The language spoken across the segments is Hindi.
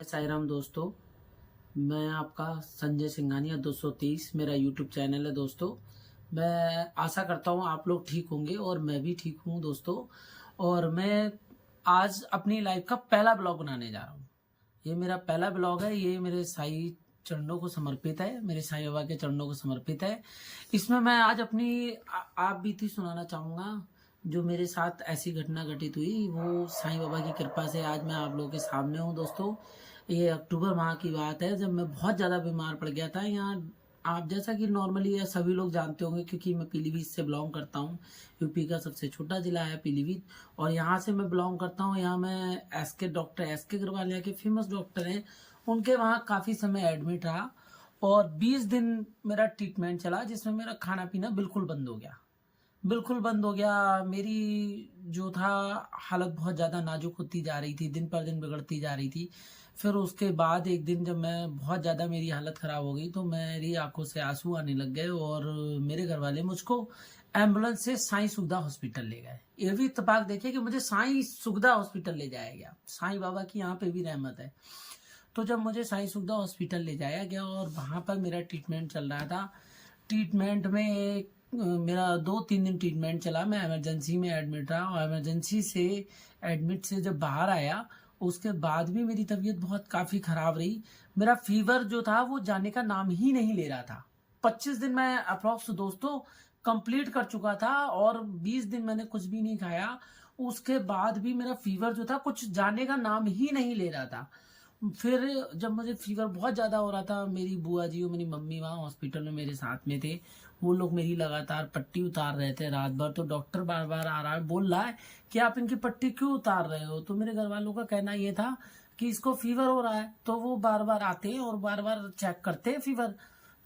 साई राम दोस्तों, मैं आपका संजय सिंघानिया 230 मेरा यूट्यूब चैनल है दोस्तों। मैं आशा करता हूँ आप लोग ठीक होंगे और मैं भी ठीक हूँ दोस्तों। और मैं आज अपनी लाइफ का पहला ब्लॉग बनाने जा रहा हूँ। ये मेरा पहला ब्लॉग है। ये मेरे साईं चरणों को समर्पित है, मेरे साईं बाबा के चरणों को समर्पित है। इसमें मैं आज अपनी आप बीती सुनाना चाहूँगा। जो मेरे साथ ऐसी घटना घटित हुई वो साईं बाबा की कृपा से आज मैं आप लोगों के सामने हूँ दोस्तों। ये अक्टूबर माह की बात है, जब मैं बहुत ज़्यादा बीमार पड़ गया था। यहाँ आप जैसा कि नॉर्मली सभी लोग जानते होंगे, क्योंकि मैं पीलीभीत से बिलोंग करता हूँ। यूपी का सबसे छोटा जिला है पीलीभीत, और यहाँ से मैं बिलोंग करता हूँ। यहाँ मैं डॉक्टर एसके अग्रवाल यहाँ के फेमस डॉक्टर हैं, उनके वहाँ काफ़ी समय एडमिट रहा और 20 दिन मेरा ट्रीटमेंट चला, जिसमें मेरा खाना पीना बिल्कुल बंद हो गया। बिल्कुल बंद हो गया। मेरी जो था हालत बहुत ज़्यादा नाजुक होती जा रही थी, दिन पर दिन बिगड़ती जा रही थी। फिर उसके बाद एक दिन जब मैं बहुत ज़्यादा मेरी हालत ख़राब हो गई तो मेरी आंखों से आंसू आने लग गए और मेरे घर वाले मुझको एम्बुलेंस से साईं सुखदा हॉस्पिटल ले गए। ये भी इत्तेफाक देखिए कि मुझे साईं सुखदा हॉस्पिटल ले जाया गया। साईं बाबा की यहाँ पे भी रहमत है। तो जब मुझे साईं सुखदा हॉस्पिटल ले जाया गया और वहाँ पर मेरा ट्रीटमेंट चल रहा था, ट्रीटमेंट में मेरा 2-3 दिन ट्रीटमेंट चला। मैं इमरजेंसी में एडमिट रहा और इमरजेंसी से एडमिट से जब बाहर आया उसके बाद भी मेरी तबीयत बहुत काफ़ी ख़राब रही। मेरा फीवर जो था वो जाने का नाम ही नहीं ले रहा था। 25 दिन मैं अप्रॉक्स दोस्तों कंप्लीट कर चुका था और 20 दिन मैंने कुछ भी नहीं खाया। उसके बाद भी मेरा फीवर जो था कुछ जाने का नाम ही नहीं ले रहा था। फिर जब मुझे फीवर बहुत ज़्यादा हो रहा था, मेरी बुआ जी और मेरी मम्मी वहाँ हॉस्पिटल में मेरे साथ में थे। वो लोग मेरी लगातार पट्टी उतार रहे थे रात भर। तो डॉक्टर बार बार आ रहा है, बोल रहा है कि आप इनकी पट्टी क्यों उतार रहे हो। तो मेरे घर वालों का कहना ये था कि इसको फीवर हो रहा है। तो वो बार बार आते हैं और बार बार चेक करते हैं फीवर,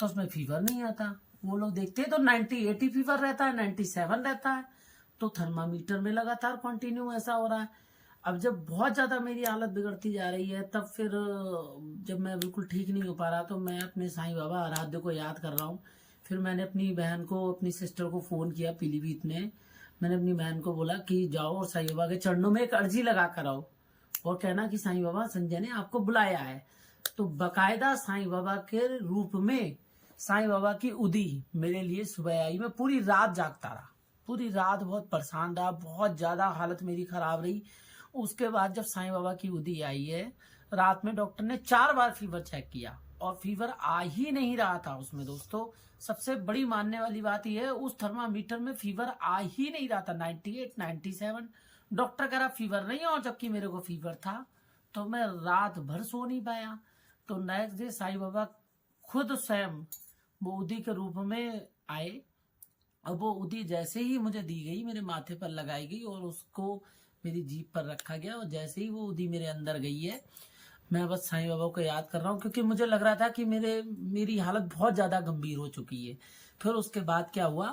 तो उसमें फीवर नहीं आता। वो लोग देखते हैं तो 90-80 फीवर रहता है, 97 रहता है। तो थर्मामीटर में लगातार कंटिन्यू ऐसा हो रहा है। अब जब बहुत ज़्यादा मेरी हालत बिगड़ती जा रही है, तब फिर जब मैं बिल्कुल ठीक नहीं हो पा रहा, तो मैं अपने साईं बाबा आराध्य को याद कर रहा हूँ। फिर मैंने अपनी बहन को, अपनी सिस्टर को फ़ोन किया पीलीभीत में। मैंने अपनी बहन को बोला कि जाओ और साईं बाबा के चरणों में एक अर्जी लगा कर आओ और कहना कि साईं बाबा संजय ने आपको बुलाया है। तो बकायदा साईं बाबा के रूप में साईं बाबा की उदी मेरे लिए सुबह आई। मैं पूरी रात जागता रहा, पूरी रात बहुत परेशान रहा, बहुत ज़्यादा हालत मेरी ख़राब रही। उसके बाद जब साईं बाबा की उदी आई है, रात में डॉक्टर ने 4 बार फीवर चेक किया और फीवर आ ही नहीं रहा था उसमें दोस्तों। सबसे बड़ी मानने वाली बात यह है, उस थर्मामीटर में फीवर आ ही नहीं रहा था। 98, 97 डॉक्टर कह रहा फीवर नहीं है, और जबकि मेरे को फीवर था। तो मैं रात भर सो नहीं पाया। तो नेक्स्ट डे साईं बाबा खुद स्वयं वो उदी के रूप में आए। अब वो उदी जैसे ही मुझे दी गई, मेरे माथे पर लगाई गई और उसको मेरी जीभ पर रखा गया, और जैसे ही वो उदी मेरे अंदर गई है, मैं बस साईं बाबा को याद कर रहा हूँ, क्योंकि मुझे लग रहा था कि मेरी हालत बहुत ज़्यादा गंभीर हो चुकी है। फिर उसके बाद क्या हुआ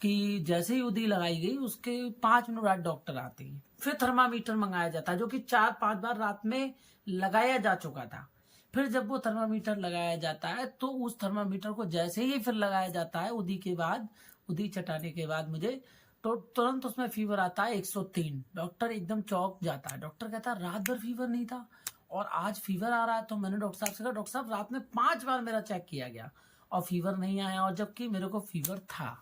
कि जैसे ही उदी लगाई गई उसके 5 मिनट बाद डॉक्टर आते हैं। फिर थर्मामीटर मंगाया जाता है, जो कि 4-5 बार रात में लगाया जा चुका था। फिर जब वो थर्मामीटर लगाया जाता है तो उस थर्मामीटर को जैसे ही फिर लगाया जाता है उदी के बाद, उदी चटाने के बाद मुझे, तो तुरंत उसमें फीवर आता है 103। डॉक्टर एकदम चौंक जाता है। डॉक्टर कहता है रात भर फीवर नहीं था और आज फीवर आ रहा है। तो मैंने डॉक्टर साहब से कहा, डॉक्टर साहब रात में 5 बार मेरा चेक किया गया और फीवर नहीं आया, और जबकि मेरे को फीवर था।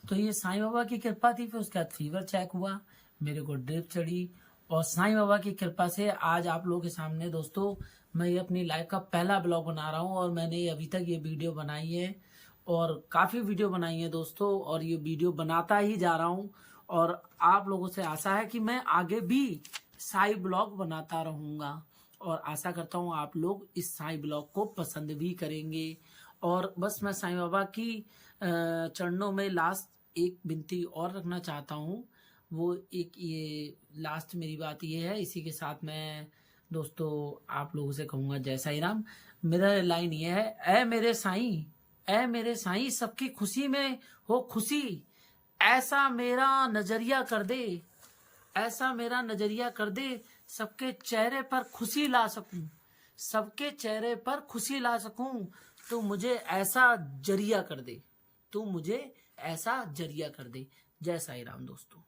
तो ये साईं बाबा की कृपा थी। फिर उसके बाद फीवर चेक हुआ, मेरे को ड्रिप चढ़ी, और साईं बाबा की कृपा से आज आप लोगों के सामने दोस्तों मैं ये अपनी लाइफ का पहला ब्लॉग बना रहा हूँ। और मैंने अभी तक ये वीडियो बनाई है और काफ़ी वीडियो बनाई है दोस्तों, और ये वीडियो बनाता ही जा रहा हूँ। और आप लोगों से आशा है कि मैं आगे भी साईं ब्लॉग बनाता रहूँगा, और आशा करता हूँ आप लोग इस साईं ब्लॉग को पसंद भी करेंगे। और बस मैं साईं बाबा की चरणों में लास्ट एक विनती और रखना चाहता हूँ। वो एक ये लास्ट मेरी बात ये है, इसी के साथ मैं दोस्तों आप लोगों से कहूँगा जय साईं राम। मेरा लाइन ये है, ऐ मेरे साईं सबकी खुशी में हो खुशी, ऐसा मेरा नजरिया कर दे, ऐसा मेरा नजरिया कर दे, सबके चेहरे पर खुशी ला सकूं, सबके चेहरे पर खुशी ला सकूं। तो मुझे ऐसा जरिया कर दे, तू मुझे ऐसा जरिया कर दे। जय साईं राम दोस्तों।